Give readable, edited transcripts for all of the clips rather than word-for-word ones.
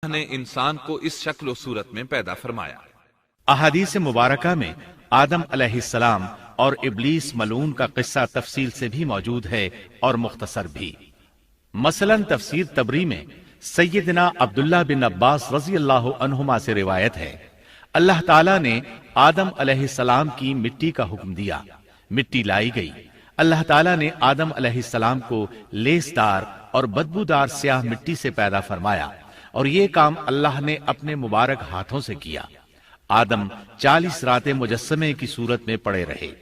نے انسان کو اس شکل و صورت میں پیدا فرمایا۔ احادیث مبارکہ میں آدم علیہ السلام اور ابلیس ملعون کا قصہ تفصیل سے بھی موجود ہے اور مختصر بھی۔ مثلا تفسیر تبری میں سیدنا عبداللہ بن عباس رضی اللہ عنہما سے روایت ہے، اللہ تعالیٰ نے آدم علیہ السلام کی مٹی کا حکم دیا، مٹی لائی گئی۔ اللہ تعالیٰ نے آدم علیہ السلام کو لیسدار اور بدبودار سیاہ مٹی سے پیدا فرمایا، اور یہ کام اللہ نے اپنے مبارک ہاتھوں سے کیا۔ آدم 40 راتیں مجسمے کی صورت میں پڑے رہے،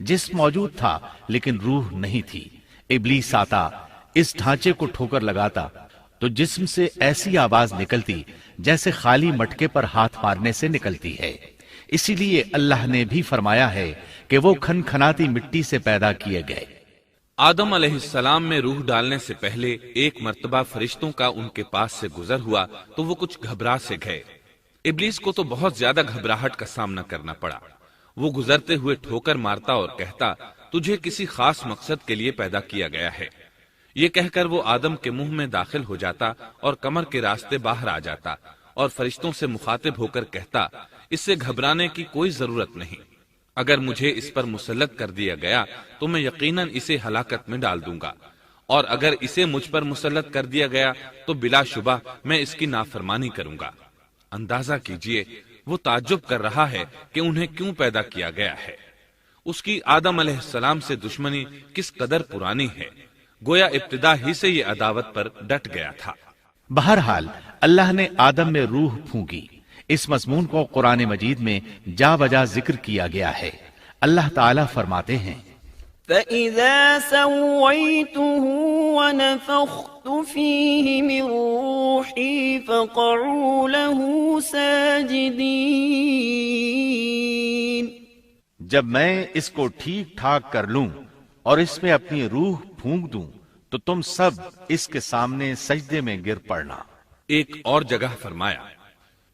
جسم موجود تھا لیکن روح نہیں تھی۔ ابلیس آتا، اس ڈھانچے کو ٹھوکر لگاتا تو جسم سے ایسی آواز نکلتی جیسے خالی مٹکے پر ہاتھ مارنے سے نکلتی ہے۔ اسی لیے اللہ نے بھی فرمایا ہے کہ وہ کھنکھناتی مٹی سے پیدا کیے گئے۔ آدم علیہ السلام میں روح ڈالنے سے پہلے ایک مرتبہ فرشتوں کا ان کے پاس سے گزر ہوا تو وہ کچھ گھبرا سے گئے۔ ابلیس کو تو بہت زیادہ گھبراہٹ کا سامنا کرنا پڑا۔ وہ گزرتے ہوئے ٹھوکر مارتا اور کہتا، تجھے کسی خاص مقصد کے لیے پیدا کیا گیا ہے۔ یہ کہہ کر وہ آدم کے منہ میں داخل ہو جاتا اور کمر کے راستے باہر آ جاتا اور فرشتوں سے مخاطب ہو کر کہتا، اس سے گھبرانے کی کوئی ضرورت نہیں۔ اگر مجھے اس پر مسلط کر دیا گیا تو میں یقیناً اسے ہلاکت میں ڈال دوں گا، اور اگر اسے مجھ پر مسلط کر دیا گیا تو بلا شبہ میں اس کی نافرمانی کروں گا۔ اندازہ کیجئے وہ تعجب کر رہا ہے کہ انہیں کیوں پیدا کیا گیا ہے۔ اس کی آدم علیہ السلام سے دشمنی کس قدر پرانی ہے، گویا ابتدا ہی سے یہ عداوت پر ڈٹ گیا تھا۔ بہرحال اللہ نے آدم میں روح پھونکی۔ اس مضمون کو قرآن مجید میں جا بجا ذکر کیا گیا ہے۔ اللہ تعالیٰ فرماتے ہیں، فَإِذَا سَوَّيْتُهُ وَنَفَخْتُ فِيهِ مِن رُّوحِي فَقَعُوا لَهُ سَاجِدِينَ۔ جب میں اس کو ٹھیک ٹھاک کر لوں اور اس میں اپنی روح پھونک دوں تو تم سب اس کے سامنے سجدے میں گر پڑنا۔ ایک اور جگہ فرمایا،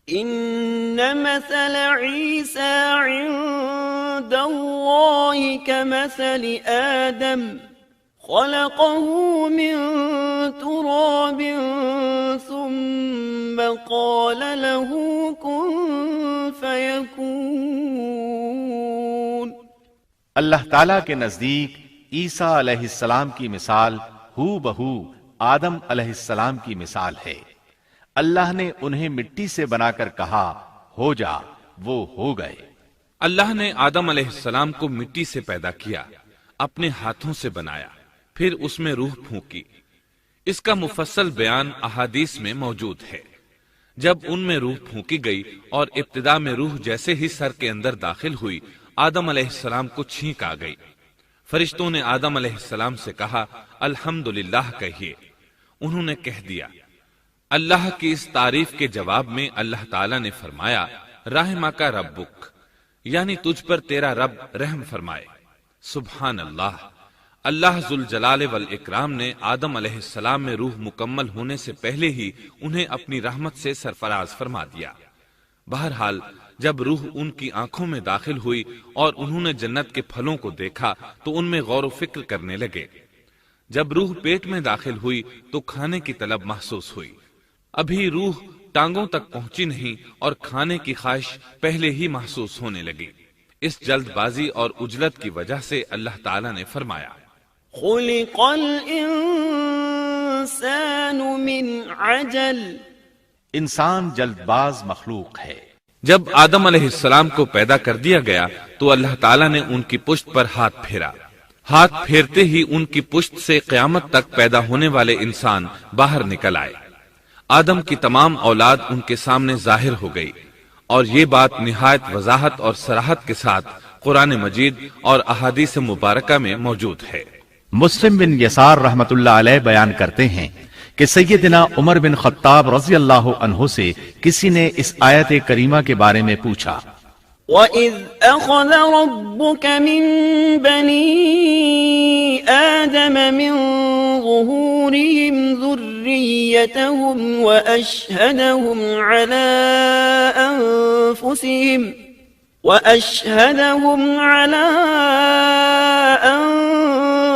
إن مثل عيسى عند الله كمثل آدم خلقه من تراب ثم قال له كن فيكون۔ اللہ تعالیٰ کے نزدیک عیسیٰ علیہ السلام کی مثال ہو بہو آدم علیہ السلام کی مثال ہے۔ اللہ نے انہیں مٹی سے بنا کر کہا ہو جا، وہ ہو گئے۔ اللہ نے آدم علیہ السلام کو مٹی سے پیدا کیا، اپنے ہاتھوں سے بنایا، پھر اس میں روح پھونکی۔ اس کا مفصل بیان احادیث میں موجود ہے۔ جب ان میں روح پھونکی گئی اور ابتدا میں روح جیسے ہی سر کے اندر داخل ہوئی، آدم علیہ السلام کو چھینک آ گئی۔ فرشتوں نے آدم علیہ السلام سے کہا، الحمدللہ کہیے۔ انہوں نے کہہ دیا۔ اللہ کی اس تعریف کے جواب میں اللہ تعالیٰ نے فرمایا، رحمک ربک، یعنی تجھ پر تیرا رب رحم فرمائے۔ سبحان اللہ، اللہ ذوالجلال والاکرام نے آدم علیہ السلام میں روح مکمل ہونے سے پہلے ہی انہیں اپنی رحمت سے سرفراز فرما دیا۔ بہرحال جب روح ان کی آنکھوں میں داخل ہوئی اور انہوں نے جنت کے پھلوں کو دیکھا تو ان میں غور و فکر کرنے لگے۔ جب روح پیٹ میں داخل ہوئی تو کھانے کی طلب محسوس ہوئی۔ ابھی روح ٹانگوں تک پہنچی نہیں اور کھانے کی خواہش پہلے ہی محسوس ہونے لگی۔ اس جلد بازی اور عجلت کی وجہ سے اللہ تعالیٰ نے فرمایا، خلق الانسان من عجل۔ انسان جلد باز مخلوق ہے۔ جب آدم علیہ السلام کو پیدا کر دیا گیا تو اللہ تعالیٰ نے ان کی پشت پر ہاتھ پھیرا۔ ہاتھ پھیرتے ہی ان کی پشت سے قیامت تک پیدا ہونے والے انسان باہر نکل آئے۔ آدم کی تمام اولاد ان کے سامنے ظاہر ہو گئی، اور یہ بات نہایت وضاحت اور صراحت کے ساتھ قرآن مجید اور احادیث مبارکہ میں موجود ہے۔ مسلم بن یسار رحمت اللہ علیہ بیان کرتے ہیں کہ سیدنا عمر بن خطاب رضی اللہ عنہ سے کسی نے اس آیت کریمہ کے بارے میں پوچھا، وَإِذْ أَخَذَ رَبُّكَ مِن بَنِي آدَمَ مِن ظُهُورِهِمْ ذُرِّيَّتَهُمْ وَأَشْهَدَهُمْ عَلَىٰ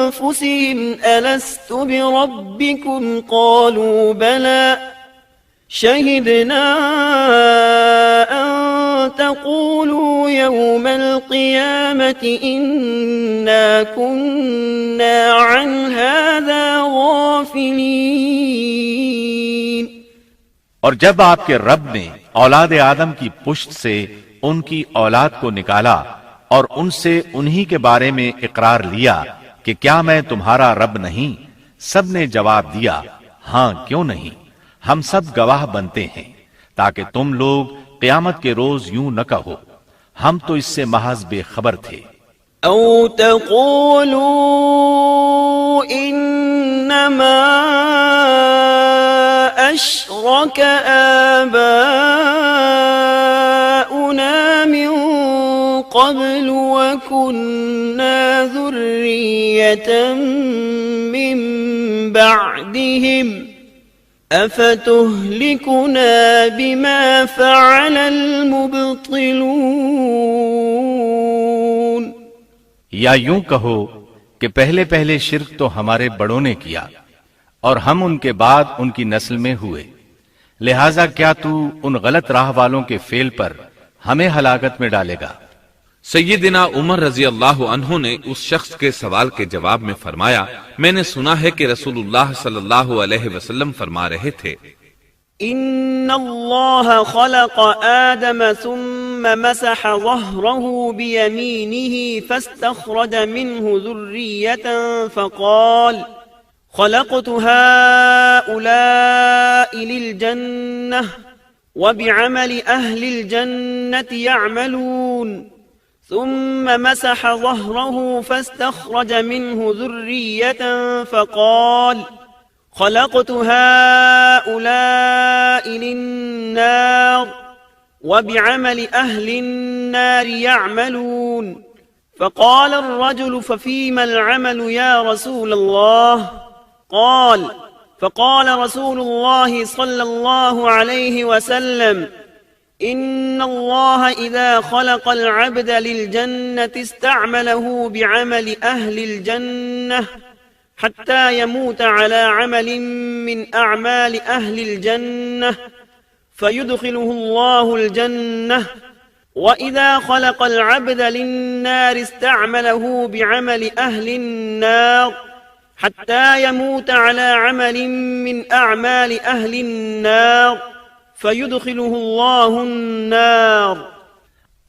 أَنفُسِهِمْ أَلَسْتُ بِرَبِّكُمْ قَالُوا بَلَىٰ شهدنا أن تقولوا يوم القيامة إنا كنا عن هذا غافلين. اور جب آپ کے رب نے اولاد آدم کی پشت سے ان کی اولاد کو نکالا اور ان سے انہی کے بارے میں اقرار لیا کہ کیا میں تمہارا رب نہیں، سب نے جواب دیا ہاں کیوں نہیں، ہم سب گواہ بنتے ہیں، تاکہ تم لوگ قیامت کے روز یوں نہ کہو ہم تو اس سے محض بے خبر تھے. أو تقولوا إنما أشرك آباؤنا من قبل وكنا ذرية من بعدهم أفتهلكنا بما فعل المبطلون. یا یوں کہو کہ پہلے پہلے شرک تو ہمارے بڑوں نے کیا اور ہم ان کے بعد ان کی نسل میں ہوئے، لہذا کیا تو ان غلط راہ والوں کے فعل پر ہمیں ہلاکت میں ڈالے گا؟ سیدنا عمر رضی اللہ عنہ نے اس شخص کے سوال کے جواب میں فرمایا، میں نے سنا ہے کہ رسول اللہ صلی اللہ علیہ وسلم فرما رہے تھے، إن الله خلق آدم ثم مسح ظهره بيمينه فاستخرج منه ذرية فقال خلقت هؤلاء للجنة وبعمل أهل الجنة يعملون ثم مسح ظهره فاستخرج منه ذرية فقال خلقت هؤلاء للنار وبعمل أهل النار يعملون. فقال الرجل ففيما العمل يا رسول الله؟ فقال رسول الله صلى الله عليه وسلم إن الله إذا خلق العبد للجنة استعمله بعمل أهل الجنة حتى يموت على عمل من أعمال أهل الجنة فيدخله الله الجنة، وإذا خلق العبد للنار استعمله بعمل أهل النار حتى يموت على عمل من أعمال أهل النار فيدخله الله النار.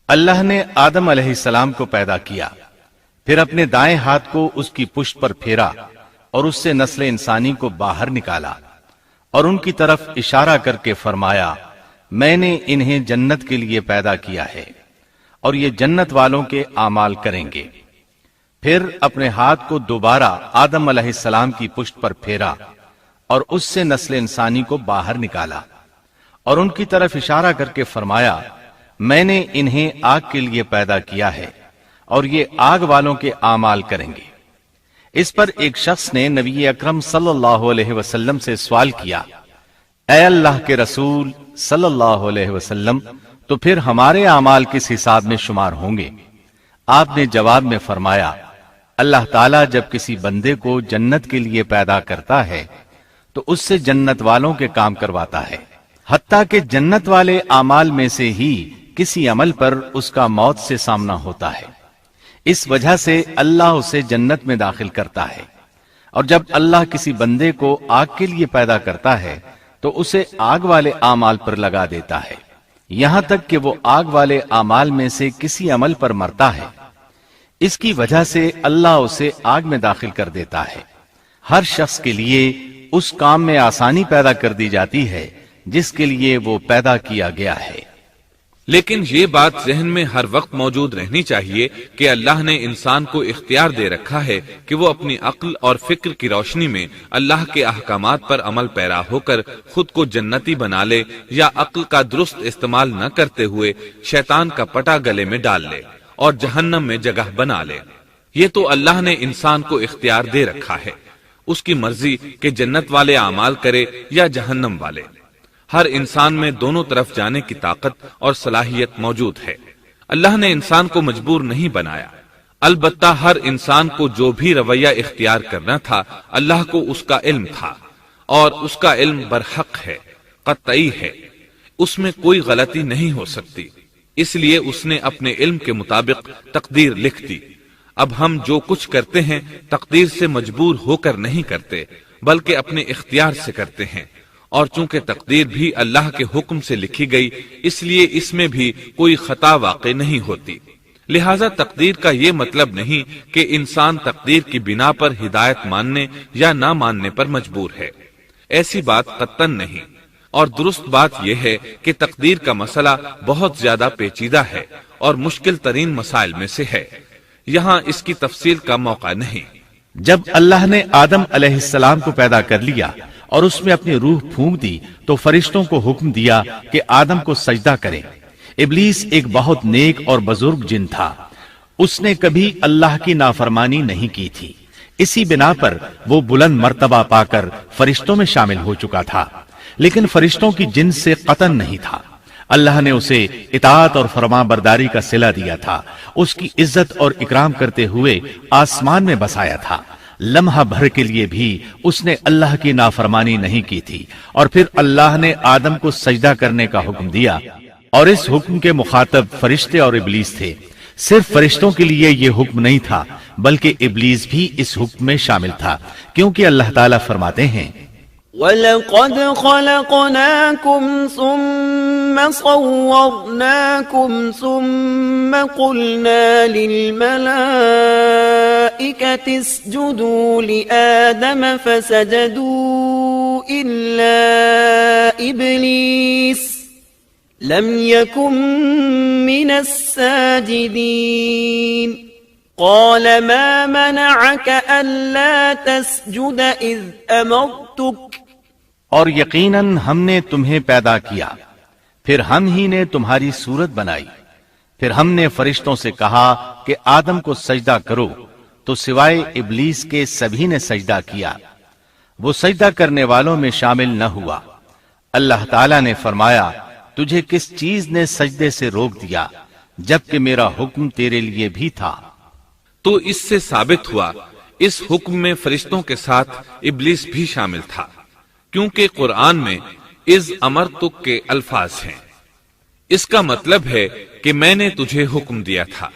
اللہ نے آدم علیہ السلام کو پیدا کیا، پھر اپنے دائیں ہاتھ کو اس کی پشت پر پھیرا اور اس سے نسل انسانی کو باہر نکالا اور ان کی طرف اشارہ کر کے فرمایا میں نے انہیں جنت کے لیے پیدا کیا ہے اور یہ جنت والوں کے اعمال کریں گے. پھر اپنے ہاتھ کو دوبارہ آدم علیہ السلام کی پشت پر پھیرا اور اس سے نسل انسانی کو باہر نکالا اور ان کی طرف اشارہ کر کے فرمایا میں نے انہیں آگ کے لیے پیدا کیا ہے اور یہ آگ والوں کے اعمال کریں گے. اس پر ایک شخص نے نبی اکرم صلی اللہ علیہ وسلم سے سوال کیا، اے اللہ کے رسول صلی اللہ علیہ وسلم، تو پھر ہمارے اعمال کس حساب میں شمار ہوں گے؟ آپ نے جواب میں فرمایا، اللہ تعالیٰ جب کسی بندے کو جنت کے لیے پیدا کرتا ہے تو اس سے جنت والوں کے کام کرواتا ہے، حتیٰ کہ جنت والے اعمال میں سے ہی کسی عمل پر اس کا موت سے سامنا ہوتا ہے. اس وجہ سے اللہ اسے جنت میں داخل کرتا ہے، اور جب اللہ کسی بندے کو آگ کے لیے پیدا کرتا ہے تو اسے آگ والے اعمال پر لگا دیتا ہے، یہاں تک کہ وہ آگ والے اعمال میں سے کسی عمل پر مرتا ہے. اس کی وجہ سے اللہ اسے آگ میں داخل کر دیتا ہے. ہر شخص کے لیے اس کام میں آسانی پیدا کر دی جاتی ہے جس کے لیے وہ پیدا کیا گیا ہے. لیکن یہ بات ذہن میں ہر وقت موجود رہنی چاہیے کہ اللہ نے انسان کو اختیار دے رکھا ہے کہ وہ اپنی عقل اور فکر کی روشنی میں اللہ کے احکامات پر عمل پیرا ہو کر خود کو جنتی بنا لے، یا عقل کا درست استعمال نہ کرتے ہوئے شیطان کا پٹا گلے میں ڈال لے اور جہنم میں جگہ بنا لے. یہ تو اللہ نے انسان کو اختیار دے رکھا ہے، اس کی مرضی کہ جنت والے اعمال کرے یا جہنم والے. ہر انسان میں دونوں طرف جانے کی طاقت اور صلاحیت موجود ہے. اللہ نے انسان کو مجبور نہیں بنایا، البتہ ہر انسان کو جو بھی رویہ اختیار کرنا تھا اللہ کو اس کا علم تھا، اور اس کا علم برحق ہے. قطعی ہے، اس میں کوئی غلطی نہیں ہو سکتی، اس لیے اس نے اپنے علم کے مطابق تقدیر لکھ دی۔ اب ہم جو کچھ کرتے ہیں تقدیر سے مجبور ہو کر نہیں کرتے بلکہ اپنے اختیار سے کرتے ہیں، اور چونکہ تقدیر بھی اللہ کے حکم سے لکھی گئی اس لیے اس میں بھی کوئی خطا واقع نہیں ہوتی۔ لہذا تقدیر کا یہ مطلب نہیں کہ انسان تقدیر کی بنا پر ہدایت ماننے یا نہ ماننے پر مجبور ہے، ایسی بات قطعاً نہیں۔ اور درست بات یہ ہے کہ تقدیر کا مسئلہ بہت زیادہ پیچیدہ ہے اور مشکل ترین مسائل میں سے ہے، یہاں اس کی تفصیل کا موقع نہیں۔ جب اللہ نے آدم علیہ السلام کو پیدا کر لیا اور اس میں اپنی روح پھونک دی تو فرشتوں کو حکم دیا کہ آدم کو سجدہ کریں۔ ابلیس ایک بہت نیک اور بزرگ جن تھا، اس نے کبھی اللہ کی نافرمانی نہیں کی تھی، اسی بنا پر وہ بلند مرتبہ پا کر فرشتوں میں شامل ہو چکا تھا، لیکن فرشتوں کی جنس سے قطن نہیں تھا۔ اللہ نے اسے اطاعت اور فرما برداری کا صلہ دیا تھا، اس کی عزت اور اکرام کرتے ہوئے آسمان میں بسایا تھا، لمحہ بھر کے لیے بھی اس نے اللہ کی نافرمانی نہیں کی تھی، اور پھر اللہ نے آدم کو سجدہ کرنے کا حکم دیا، اور اس حکم کے مخاطب فرشتے اور ابلیس تھے۔ صرف فرشتوں کے لیے یہ حکم نہیں تھا بلکہ ابلیس بھی اس حکم میں شامل تھا، کیونکہ اللہ تعالیٰ فرماتے ہیں وَلَقَدْ خَلَقْنَاكُمْ ثُمَّ صَوَّرْنَاكُمْ ثُمَّ قُلْنَا لِلْمَلَائِكَةِ اسْجُدُوا لِآدَمَ فَسَجَدُوا إِلَّا إِبْلِيسَ لَمْ يَكُنْ مِنَ السَّاجِدِينَ قَالَ مَا مَنَعَكَ أَلَّا تَسْجُدَ إِذْ أَمَرْتُكَ اور یقیناً ہم نے تمہیں پیدا کیا، پھر ہم ہی نے تمہاری صورت بنائی، پھر ہم نے فرشتوں سے کہا کہ آدم کو سجدہ کرو، تو سوائے ابلیس کے سبھی نے سجدہ کیا، وہ سجدہ کرنے والوں میں شامل نہ ہوا۔ اللہ تعالیٰ نے فرمایا، تجھے کس چیز نے سجدے سے روک دیا جبکہ میرا حکم تیرے لیے بھی تھا؟ تو اس سے ثابت ہوا اس حکم میں فرشتوں کے ساتھ ابلیس بھی شامل تھا، کیونکہ قرآن میں اذ امرتک کے الفاظ ہیں۔ اس کا مطلب ہے کہ میں نے تجھے حکم دیا تھا،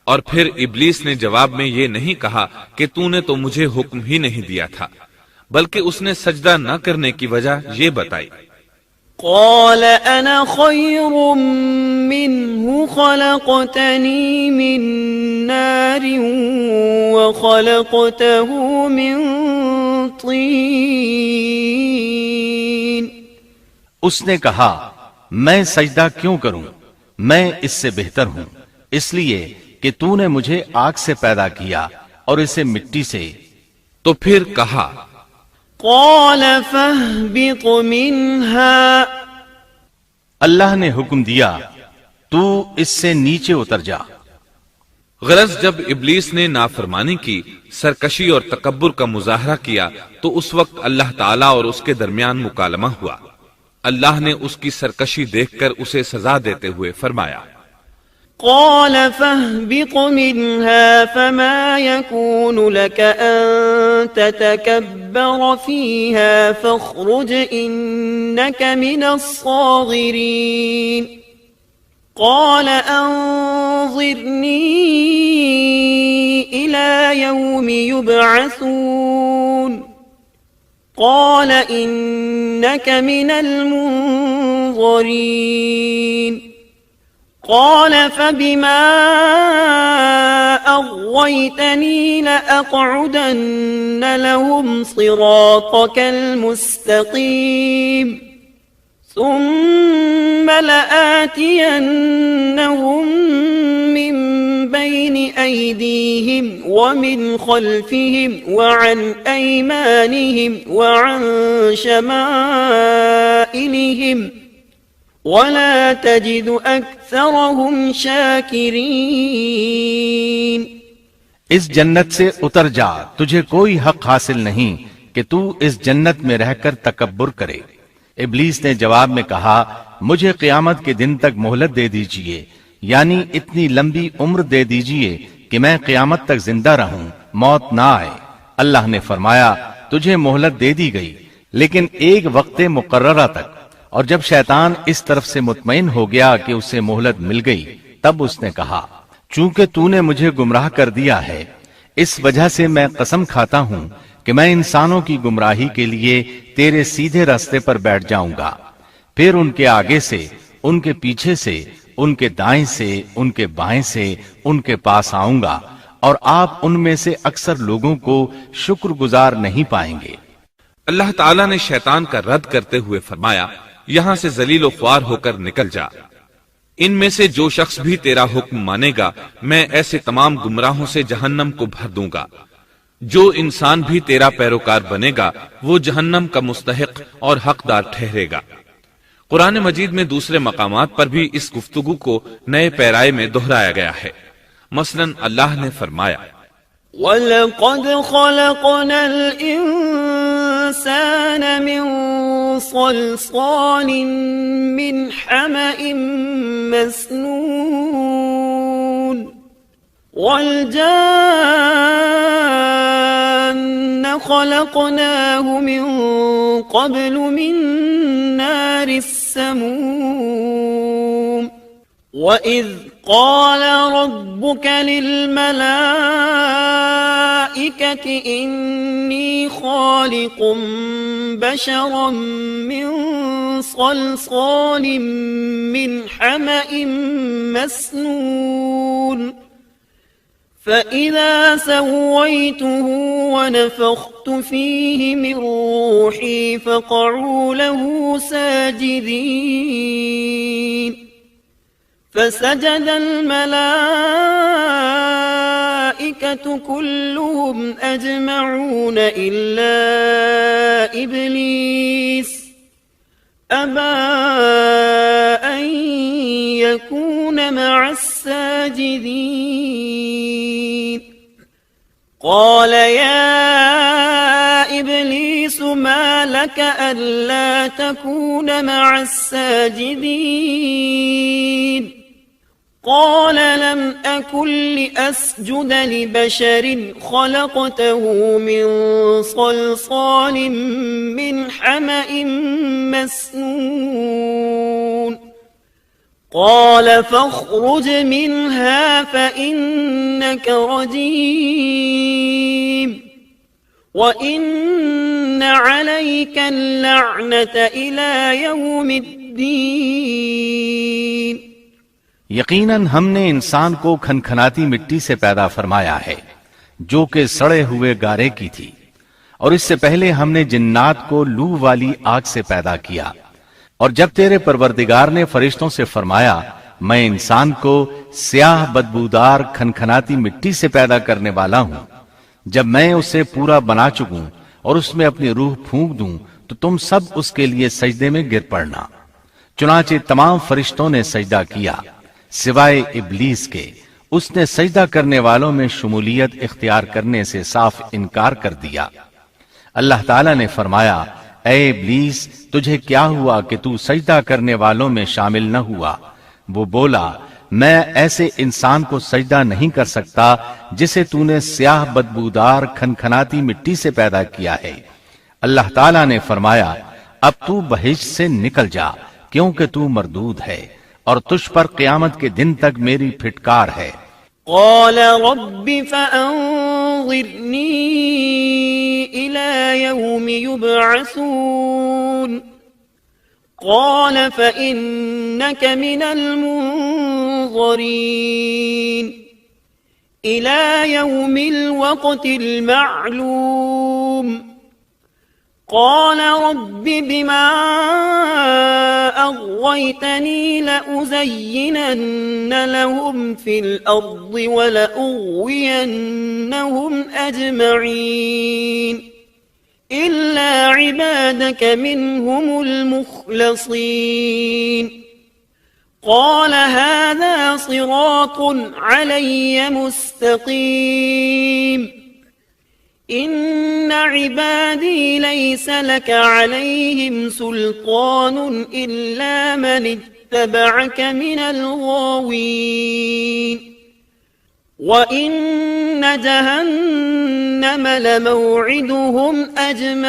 اور پھر ابلیس نے جواب میں یہ نہیں کہا کہ تو نے تو مجھے حکم ہی نہیں دیا تھا، بلکہ اس نے سجدہ نہ کرنے کی وجہ یہ بتائی۔ قال انا خير منه خلقتني من نار وخلقته من طين۔ اس نے کہا، میں سجدہ کیوں کروں، میں اس سے بہتر ہوں، اس لیے کہ تو نے مجھے آگ سے پیدا کیا اور اسے مٹی سے۔ تو پھر کہا، قال فاهبط منها، اللہ نے حکم دیا تو اس سے نیچے اتر جا۔ غرض جب ابلیس نے نافرمانی کی، سرکشی اور تکبر کا مظاہرہ کیا تو اس وقت اللہ تعالیٰ اور اس کے درمیان مکالمہ ہوا۔ اللہ نے اس کی سرکشی دیکھ کر اسے سزا دیتے ہوئے فرمایا، قال فاهبط منها فما يكون لك أن تتكبر فيها فاخرج إنك من الصاغرين قال أنظرني إلى يوم يبعثون قال إنك من المنظرين قال فبما أغويتني لأقعدن لهم صراطك المستقيم ثم لآتينهم من بين أيديهم ومن خلفهم وعن أيمانهم وعن شمائلهم ولا تجد أكثرهم شاكرين۔ اس جنت سے اتر جا، تجھے کوئی حق حاصل نہیں کہ تو اس جنت میں رہ کر تکبر کرے۔ ابلیس نے جواب میں کہا، مجھے قیامت کے دن تک مہلت دے دیجئے، یعنی اتنی لمبی عمر دے دیجئے کہ میں قیامت تک زندہ رہوں، موت نہ آئے۔ اللہ نے فرمایا، تجھے مہلت دے دی گئی، لیکن ایک وقت مقررہ تک، اور جب شیطان اس طرف سے مطمئن ہو گیا کہ اسے مہلت مل گئی، تب اس نے کہا، چونکہ تو نے مجھے گمراہ کر دیا ہے، اس وجہ سے میں قسم کھاتا ہوں کہ میں انسانوں کی گمراہی کے لیے تیرے سیدھے راستے پر بیٹھ جاؤں گا، پھر ان کے آگے سے، ان کے پیچھے سے، ان کے دائیں سے، ان کے بائیں سے، ان کے پاس آؤں گا، اور آپ ان میں سے اکثر لوگوں کو شکر گزار نہیں پائیں گے۔ اللہ تعالیٰ نے شیطان کا رد کرتے ہوئے فرمایا، یہاں سے ذلیل و خوار ہو کر نکل جا، ان میں سے جو شخص بھی تیرا حکم مانے گا میں ایسے تمام گمراہوں سے جہنم کو بھر دوں گا، جو انسان بھی تیرا پیروکار بنے گا وہ جہنم کا مستحق اور حقدار ٹھہرے گا۔ قرآن مجید میں دوسرے مقامات پر بھی اس گفتگو کو نئے پیرائے میں دہرایا گیا ہے۔ مثلاً اللہ نے فرمایا، وَلَقَدْ خَلَقْنَا الْإِنسَانَ مِنْ صَلْصَالٍ مِنْ حَمَإٍ مَسْنُونٍ وَالْجَانَّ خَلَقْنَاهُ مِنْ قَبْلُ مِنْ نَارِ السَّمُومِ وَإِذْ قَالَ رَبُّكَ لِلْمَلَائِكَةِ إِنِّي خَالِقٌ بَشَرًا مِّن صَلْصَالٍ مِّنْ حَمَإٍ مَّسْنُونٍ فَإِذَا سَوَّيْتُهُ وَنَفَخْتُ فِيهِ مِنْ رُوحِي فَقَعُوا لَهُ سَاجِدِينَ فسجد الملائكة كلهم أجمعون إلا إبليس أبى أن يكون مع الساجدين قال يا إبليس ما لك ألا تكون مع الساجدين قال لم أكن لأسجد لبشر خلقته من صلصال من حمأ مسنون قال فاخرج منها فإنك رجيم وَإِنَّ عَلَيْكَ اللَّعْنَةَ إِلَى يَوْمِ الدِّينِ یقیناً ہم نے انسان کو کھنکھناتی مٹی سے پیدا فرمایا ہے جو کہ سڑے ہوئے گارے کی تھی، اور اس سے پہلے ہم نے جنات کو لو والی آگ سے پیدا کیا، اور جب تیرے پروردگار نے فرشتوں سے فرمایا میں انسان کو سیاہ بدبودار کھنکھناتی مٹی سے پیدا کرنے والا ہوں، جب میں اسے پورا بنا چکوں اور اس میں اپنی روح پھونک دوں تو تم سب اس کے لیے سجدے میں گر پڑنا۔ چنانچہ تمام فرشتوں نے سجدہ کیا سوائے ابلیس کے، اس نے سجدہ کرنے والوں میں شمولیت اختیار کرنے سے صاف انکار کر دیا۔ اللہ تعالیٰ نے فرمایا اے ابلیس تجھے کیا ہوا کہ تو سجدہ کرنے والوں میں شامل نہ ہوا؟ وہ بولا میں ایسے انسان کو سجدہ نہیں کر سکتا جسے تو نے سیاہ بدبودار کھنکھناتی مٹی سے پیدا کیا ہے۔ اللہ تعالیٰ نے فرمایا اب تو بہشت سے نکل جا کیونکہ تو مردود ہے اور تجھ پر قیامت کے دن تک میری پھٹکار ہے۔ قال رب فأنظرني إلى يوم يبعثون قال فإنك من المنظرين إلى يوم الوقت المعلوم قال رب بما أغويتني لأزينن لهم في الأرض ولأغوينهم أجمعين إلا عبادك منهم المخلصين قال هذا صراط علي مستقيم إن عبادي ليس لك عليهم سلطان إلا من اتبعك من الغاوين وإن جهنم لموعدهم أجمعين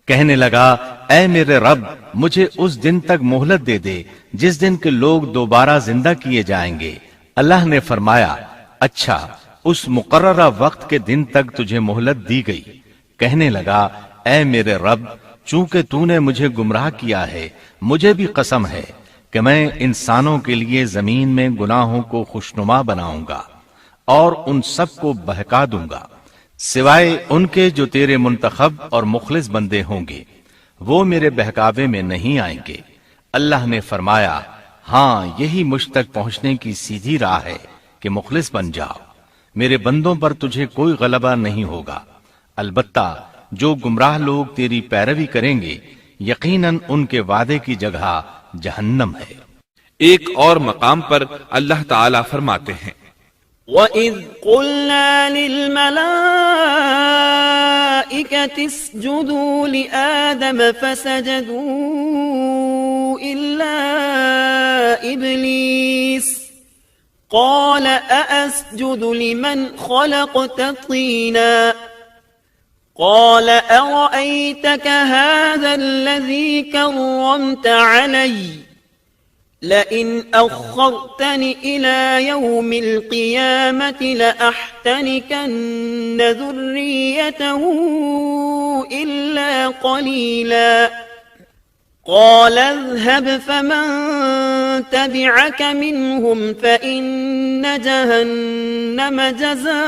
کہنے لگا اے میرے رب مجھے اس دن تک مہلت دے دے جس دن کے لوگ دوبارہ زندہ کیے جائیں گے۔ اللہ نے فرمایا اچھا اس مقررہ وقت کے دن تک تجھے مہلت دی گئی۔ کہنے لگا اے میرے رب چونکہ تو نے مجھے گمراہ کیا ہے مجھے بھی قسم ہے کہ میں انسانوں کے لیے زمین میں گناہوں کو خوشنما بناؤں گا اور ان سب کو بہکا دوں گا سوائے ان کے جو تیرے منتخب اور مخلص بندے ہوں گے، وہ میرے بہکاوے میں نہیں آئیں گے۔ اللہ نے فرمایا ہاں یہی مجھ تک پہنچنے کی سیدھی راہ ہے کہ مخلص بن جاؤ، میرے بندوں پر تجھے کوئی غلبہ نہیں ہوگا۔ البتہ جو گمراہ لوگ تیری پیروی کریں گے یقیناً ان کے وعدے کی جگہ جہنم ہے۔ ایک اور مقام پر اللہ تعالی فرماتے ہیں وَإِذْ قُلْنَا لِلْمَلَائِكَةِ اسْجُدُوا لِآدَمَ فَسَجَدُوا إِلَّا إِبْلِيسَ قَالَ أَأَسْجُدُ لِمَنْ خَلَقْتَ طِينًا قال أرأيتك هذا الذي كرمت علي لئن أخرتني إلى يوم القيامة لأحتنكن ذريته إلا قليلا قال اذهب فمن تبعك منهم فإن جهنم جزاؤكم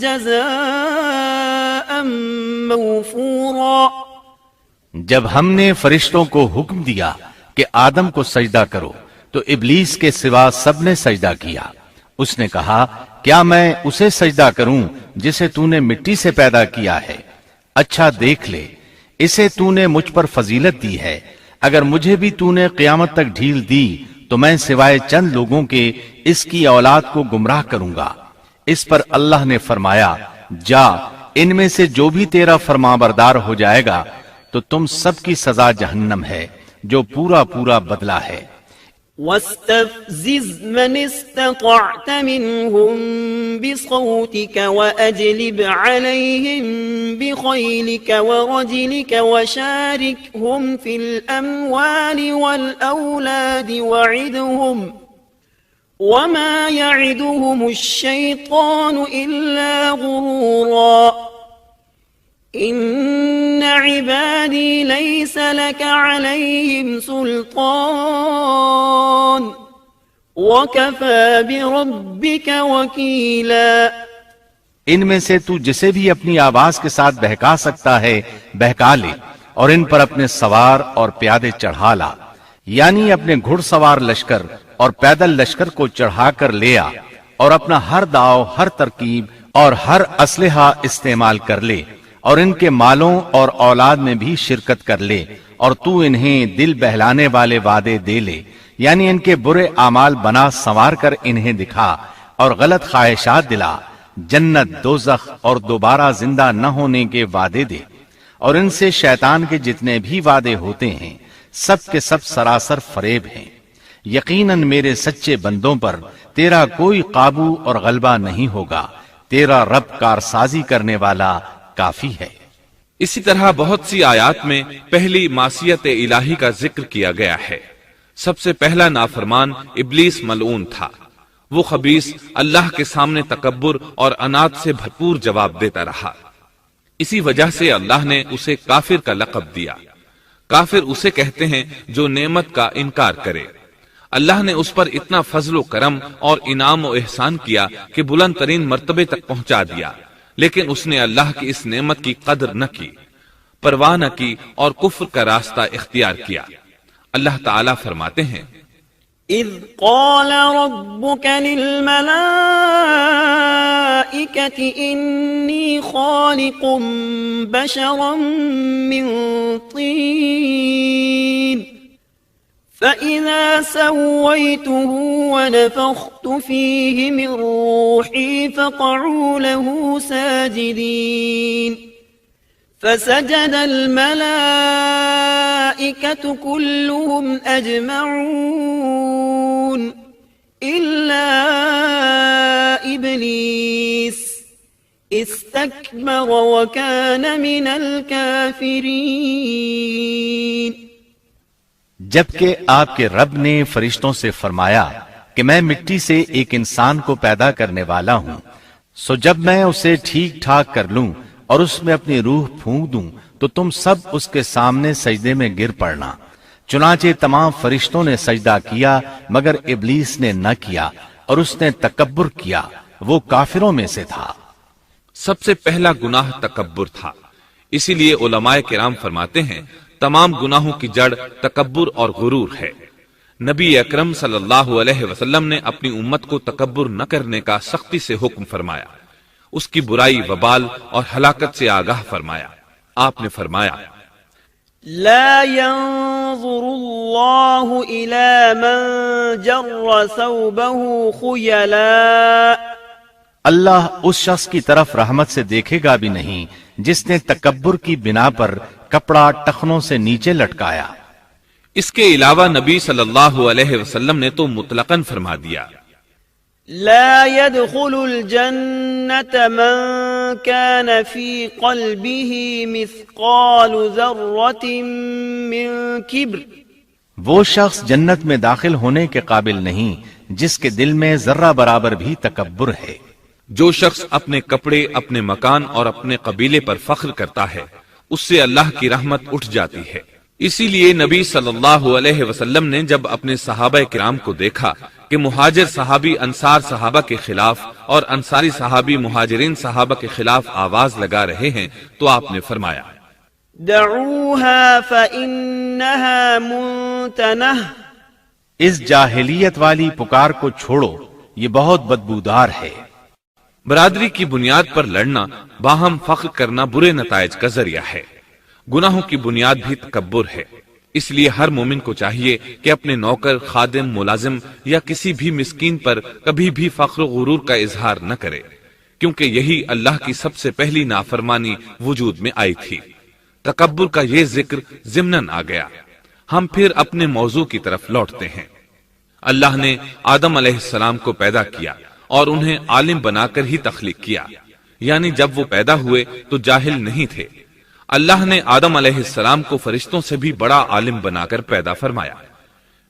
جزاء موفورا۔ جب ہم نے فرشتوں کو حکم دیا کہ آدم کو سجدہ کرو تو ابلیس کے سوا سب نے سجدہ کیا۔ اس نے کہا کیا میں اسے سجدہ کروں جسے تو نے مٹی سے پیدا کیا ہے؟ اچھا دیکھ لے اسے تو نے مجھ پر فضیلت دی ہے، اگر مجھے بھی تو نے قیامت تک ڈھیل دی تو میں سوائے چند لوگوں کے اس کی اولاد کو گمراہ کروں گا۔ اس پر اللہ نے فرمایا جا ان میں سے جو بھی تیرا فرمانبردار ہو جائے گا تو تم سب کی سزا جہنم ہے جو پورا پورا بدلہ ہے۔ واستفزز من استطعت منهم بصوتك وأجلب عليهم بخيلك ورجلك وشاركهم في الأموال والأولاد وعدهم وما يعدهم الشيطان إلا غرورا إن عبادي ليس لك عليهم سلطان وكفى بربك وكيلا۔ ان میں سے تو جسے بھی اپنی آواز کے ساتھ بہکا سکتا ہے بہکا لے اور ان پر اپنے سوار اور پیادے چڑھا لا، یعنی اپنے گھڑ سوار لشکر اور پیدل لشکر کو چڑھا کر لے آ اور اپنا ہر داؤ ہر ترکیب اور ہر اسلحہ استعمال کر لے اور ان کے مالوں اور اولاد میں بھی شرکت کر لے اور تو انہیں دل بہلانے والے وعدے دے لے، یعنی ان کے برے اعمال بنا سنوار کر انہیں دکھا اور غلط خواہشات دلا، جنت دوزخ اور دوبارہ زندہ نہ ہونے کے وعدے دے، اور ان سے شیطان کے جتنے بھی وعدے ہوتے ہیں سب کے سب سراسر فریب ہیں۔ یقیناً میرے سچے بندوں پر تیرا کوئی قابو اور غلبہ نہیں ہوگا، تیرا رب کارسازی کرنے والا کافی ہے۔ اسی طرح بہت سی آیات میں پہلی معصیت الہی کا ذکر کیا گیا ہے۔ سب سے پہلا نافرمان ابلیس ملعون تھا، وہ خبیث اللہ کے سامنے تکبر اور عناد سے بھرپور جواب دیتا رہا، اسی وجہ سے اللہ نے اسے کافر کا لقب دیا۔ کافر اسے کہتے ہیں جو نعمت کا انکار کرے۔ اللہ نے اس پر اتنا فضل و کرم اور انعام و احسان کیا کہ بلند ترین مرتبے تک پہنچا دیا، لیکن اس نے اللہ کی اس نعمت کی قدر نہ کی، پرواہ نہ کی اور کفر کا راستہ اختیار کیا۔ اللہ تعالیٰ فرماتے ہیں اذ قال ربك للملائكة انی خالق بشرا من طین فإذا سويته ونفخت فيه من روحي فقعوا له ساجدين فسجد الملائكة كلهم أجمعون إلا إبليس استكبر وكان من الكافرين. جبکہ آپ کے رب نے فرشتوں سے فرمایا کہ میں مٹی سے ایک انسان کو پیدا کرنے والا ہوں، سو جب میں اسے ٹھیک ٹھاک کر لوں اور اس میں اپنی روح پھونک دوں تو تم سب اس کے سامنے سجدے میں گر پڑنا. چنانچہ تمام فرشتوں نے سجدہ کیا مگر ابلیس نے نہ کیا اور اس نے تکبر کیا، وہ کافروں میں سے تھا. سب سے پہلا گناہ تکبر تھا، اسی لیے علماء کرام فرماتے ہیں تمام گناہوں کی جڑ تکبر اور غرور ہے. نبی اکرم صلی اللہ علیہ وسلم نے اپنی امت کو تکبر نہ کرنے کا سختی سے حکم فرمایا، اس کی برائی، وبال اور ہلاکت سے آگاہ فرمایا. آپ نے فرمایا لا ينظر الله إلى من جر ثوبه خيلاء. اللہ اس شخص کی طرف رحمت سے دیکھے گا بھی نہیں جس نے تکبر کی بنا پر کپڑا ٹخنوں سے نیچے لٹکایا. اس کے علاوہ نبی صلی اللہ علیہ وسلم نے تو مطلقاً فرما دیا لا يدخل الجنة من كان في قلبه مثقال ذرة من كبر. وہ شخص جنت میں داخل ہونے کے قابل نہیں جس کے دل میں ذرہ برابر بھی تکبر ہے. جو شخص اپنے کپڑے، اپنے مکان اور اپنے قبیلے پر فخر کرتا ہے اس سے اللہ کی رحمت اٹھ جاتی ہے. اسی لیے نبی صلی اللہ علیہ وسلم نے جب اپنے صحابہ کرام کو دیکھا کہ مہاجر صحابی انصار صحابہ کے خلاف اور انصاری صحابی مہاجرین صحابہ کے خلاف آواز لگا رہے ہیں تو آپ نے فرمایا دعوها فإنها منتنہ. اس جاہلیت والی پکار کو چھوڑو، یہ بہت بدبودار ہے. برادری کی بنیاد پر لڑنا، باہم فخر کرنا برے نتائج کا ذریعہ ہے. گناہوں کی بنیاد بھی تکبر ہے. اس لیے ہر مومن کو چاہیے کہ اپنے نوکر، خادم، ملازم یا کسی بھی مسکین پر کبھی بھی فخر و غرور کا اظہار نہ کرے، کیونکہ یہی اللہ کی سب سے پہلی نافرمانی وجود میں آئی تھی. تکبر کا یہ ذکر ضمناً آ گیا. ہم پھر اپنے موضوع کی طرف لوٹتے ہیں. اللہ نے آدم علیہ السلام کو پیدا کیا اور انہیں عالم بنا کر ہی تخلیق کیا، یعنی جب وہ پیدا ہوئے تو جاہل نہیں تھے. اللہ نے آدم علیہ السلام کو فرشتوں سے بھی بڑا عالم بنا کر پیدا فرمایا.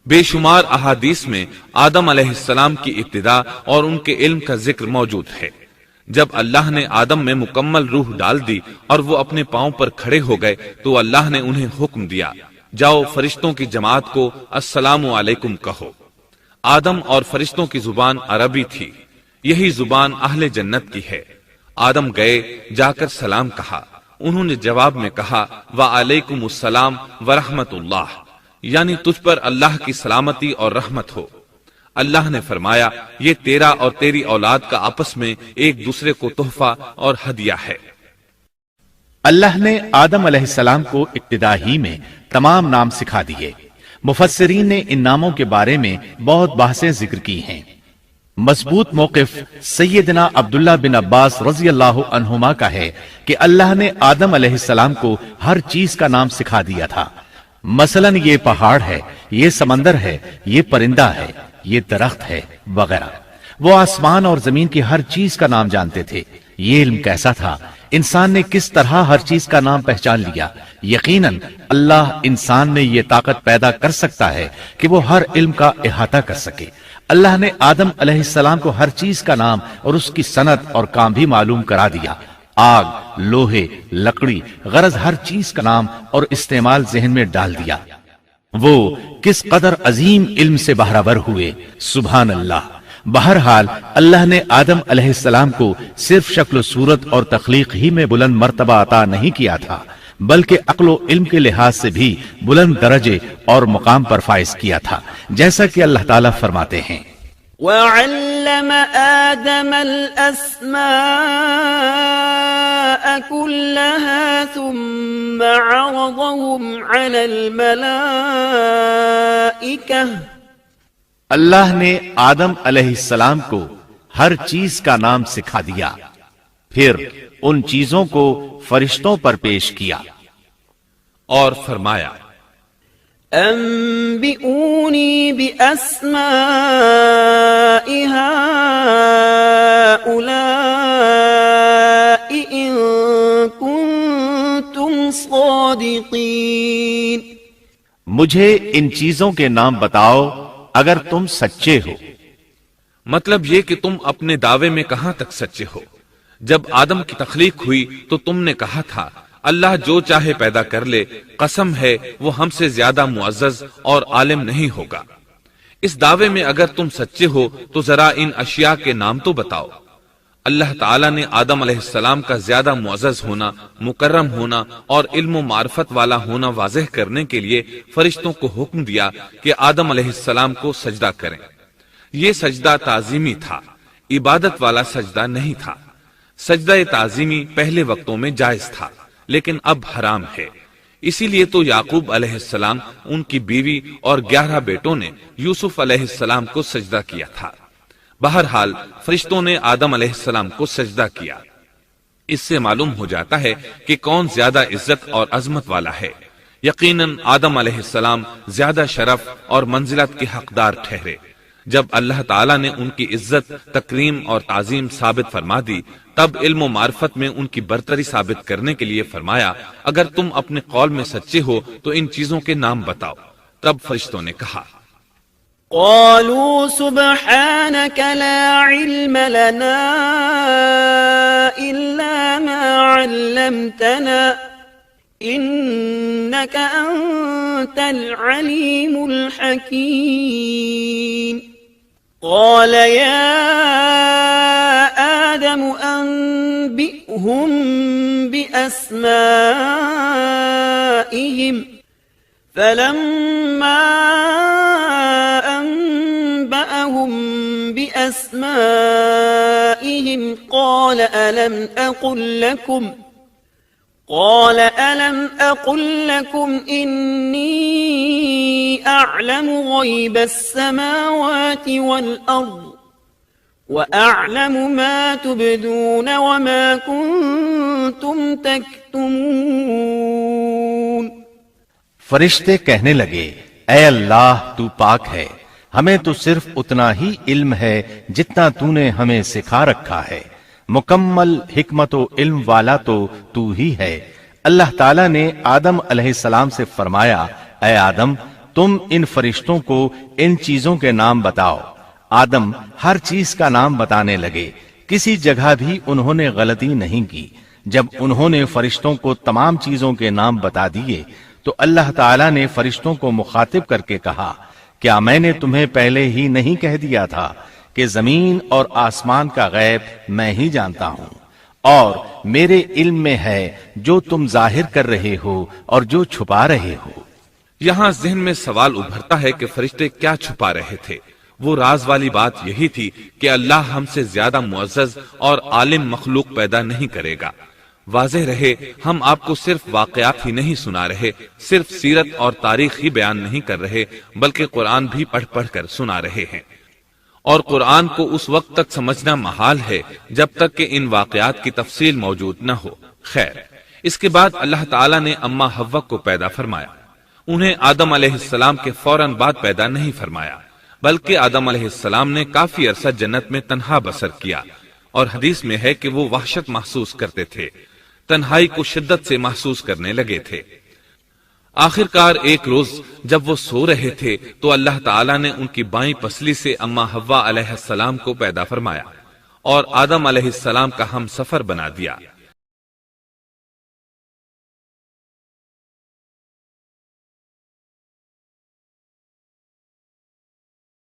بے شمار احادیث میں آدم علیہ السلام کی ابتدا اور ان کے علم کا ذکر موجود ہے. جب اللہ نے آدم میں مکمل روح ڈال دی اور وہ اپنے پاؤں پر کھڑے ہو گئے تو اللہ نے انہیں حکم دیا جاؤ فرشتوں کی جماعت کو السلام علیکم کہو. آدم اور فرشتوں کی زبان عربی تھی، یہی زبان اہل جنت کی ہے. آدم گئے، جا کر سلام کہا. انہوں نے جواب میں کہا وعلیکم السلام ورحمت اللہ، یعنی تجھ پر اللہ کی سلامتی اور رحمت ہو. اللہ نے فرمایا یہ تیرا اور تیری اولاد کا آپس میں ایک دوسرے کو تحفہ اور ہدیہ ہے. اللہ نے آدم علیہ السلام کو ابتدا ہی میں تمام نام سکھا دیے. مفسرین نے ان ناموں کے بارے میں بہت بحثیں ذکر کی ہیں. مضبوط موقف سیدنا عبداللہ بن عباس رضی اللہ عنہما کا ہے کہ اللہ نے آدم علیہ السلام کو ہر چیز کا نام سکھا دیا تھا. مثلا یہ پہاڑ ہے، یہ سمندر ہے، یہ پرندہ ہے، یہ درخت ہے وغیرہ. وہ آسمان اور زمین کی ہر چیز کا نام جانتے تھے. یہ علم کیسا تھا، انسان نے کس طرح ہر چیز کا نام پہچان لیا. یقیناً اللہ انسان میں یہ طاقت پیدا کر سکتا ہے کہ وہ ہر علم کا احاطہ کر سکے. اللہ نے آدم علیہ السلام کو ہر چیز کا نام اور اس کی صنعت اور کام بھی معلوم کرا دیا. آگ، لوہے، لکڑی، غرض ہر چیز کا نام اور استعمال ذہن میں ڈال دیا. وہ کس قدر عظیم علم سے بہرور ہوئے، سبحان اللہ. بہرحال اللہ نے آدم علیہ السلام کو صرف شکل و صورت اور تخلیق ہی میں بلند مرتبہ عطا نہیں کیا تھا بلکہ عقل و علم کے لحاظ سے بھی بلند درجے اور مقام پر فائز کیا تھا، جیسا کہ اللہ تعالیٰ فرماتے ہیں وَعَلَّمَ آدَمَ الْأَسْمَاءَ كُلَّهَا ثُمَّ عَرَضَهُمْ عَلَى الْمَلَائِكَةِ. اللہ نے آدم علیہ السلام کو ہر چیز کا نام سکھا دیا، پھر ان چیزوں کو فرشتوں پر پیش کیا اور فرمایا انبئونی بأسماء هؤلاء إن كنتم صادقين. مجھے ان چیزوں کے نام بتاؤ اگر تم سچے ہو. مطلب یہ کہ تم اپنے دعوے میں کہاں تک سچے ہو؟ جب آدم کی تخلیق ہوئی تو تم نے کہا تھا اللہ جو چاہے پیدا کر لے، قسم ہے وہ ہم سے زیادہ معزز اور عالم نہیں ہوگا. اس دعوے میں اگر تم سچے ہو تو ذرا ان اشیاء کے نام تو بتاؤ. اللہ تعالیٰ نے آدم علیہ السلام کا زیادہ معزز ہونا، مکرم ہونا اور علم و معرفت والا ہونا واضح کرنے کے لیے فرشتوں کو حکم دیا کہ آدم علیہ السلام کو سجدہ کریں. یہ سجدہ تعظیمی تھا، عبادت والا سجدہ نہیں تھا. سجدہ تعظیمی پہلے وقتوں میں جائز تھا لیکن اب حرام ہے. اسی لیے تو یعقوب علیہ السلام، ان کی بیوی اور 11 بیٹوں نے یوسف علیہ السلام کو سجدہ کیا تھا. بہرحال فرشتوں نے آدم علیہ السلام کو سجدہ کیا. اس سے معلوم ہو جاتا ہے کہ کون زیادہ عزت اور عظمت والا ہے. یقیناً آدم علیہ السلام زیادہ شرف اور منزلت کے حقدار ٹھہرے. جب اللہ تعالیٰ نے ان کی عزت، تکریم اور تعظیم ثابت فرما دی تب علم و معرفت میں ان کی برتری ثابت کرنے کے لیے فرمایا اگر تم اپنے قول میں سچے ہو تو ان چیزوں کے نام بتاؤ. تب فرشتوں نے کہا قالوا سبحانك لا علم لنا إلا ما علمتنا إنك أنت العليم الحكيم. قال يا آدم أنبئهم بأسمائهم فلما أنبأهم بأسمائهم قال ألم أقل لكم إني أعلم غيب السماوات والأرض وأعلم ما تبدون وما كنتم تكتمون. فرشتے کہنے لگے اے اللہ تو پاک ہے، ہمیں تو صرف اتنا ہی علم ہے جتنا تو نے ہمیں سکھا رکھا ہے. مکمل حکمت و علم والا تو ہی ہے. اللہ تعالیٰ نے آدم علیہ السلام سے فرمایا اے آدم تم ان فرشتوں کو ان چیزوں کے نام بتاؤ. آدم ہر چیز کا نام بتانے لگے. کسی جگہ بھی انہوں نے غلطی نہیں کی. جب انہوں نے فرشتوں کو تمام چیزوں کے نام بتا دیے تو اللہ تعالیٰ نے فرشتوں کو مخاطب کر کے کہا کیا میں نے تمہیں پہلے ہی نہیں کہہ دیا تھا کہ زمین اور آسمان کا غیب میں ہی جانتا ہوں اور میرے علم میں ہے جو تم ظاہر کر رہے ہو اور جو چھپا رہے ہو. یہاں ذہن میں سوال ابھرتا ہے کہ فرشتے کیا چھپا رہے تھے. وہ راز والی بات یہی تھی کہ اللہ ہم سے زیادہ معزز اور عالم مخلوق پیدا نہیں کرے گا. واضح رہے ہم آپ کو صرف واقعات ہی نہیں سنا رہے، صرف سیرت اور تاریخ ہی بیان نہیں کر رہے بلکہ قرآن بھی پڑھ پڑھ کر سنا رہے ہیں. اور قرآن کو اس وقت تک سمجھنا محال ہے جب تک کہ ان واقعات کی تفصیل موجود نہ ہو. خیر، اس کے بعد اللہ تعالیٰ نے اما حوا کو پیدا فرمایا. انہیں آدم علیہ السلام کے فوراً بعد پیدا نہیں فرمایا بلکہ آدم علیہ السلام نے کافی عرصہ جنت میں تنہا بسر کیا اور حدیث میں ہے کہ وہ وحشت محسوس کرتے تھے، تنہائی کو شدت سے محسوس کرنے لگے تھے. آخرکار ایک روز جب وہ سو رہے تھے تو اللہ تعالیٰ نے ان کی بائیں پسلی سے اما حوا علیہ السلام کو پیدا فرمایا اور آدم علیہ السلام کا ہم سفر بنا دیا.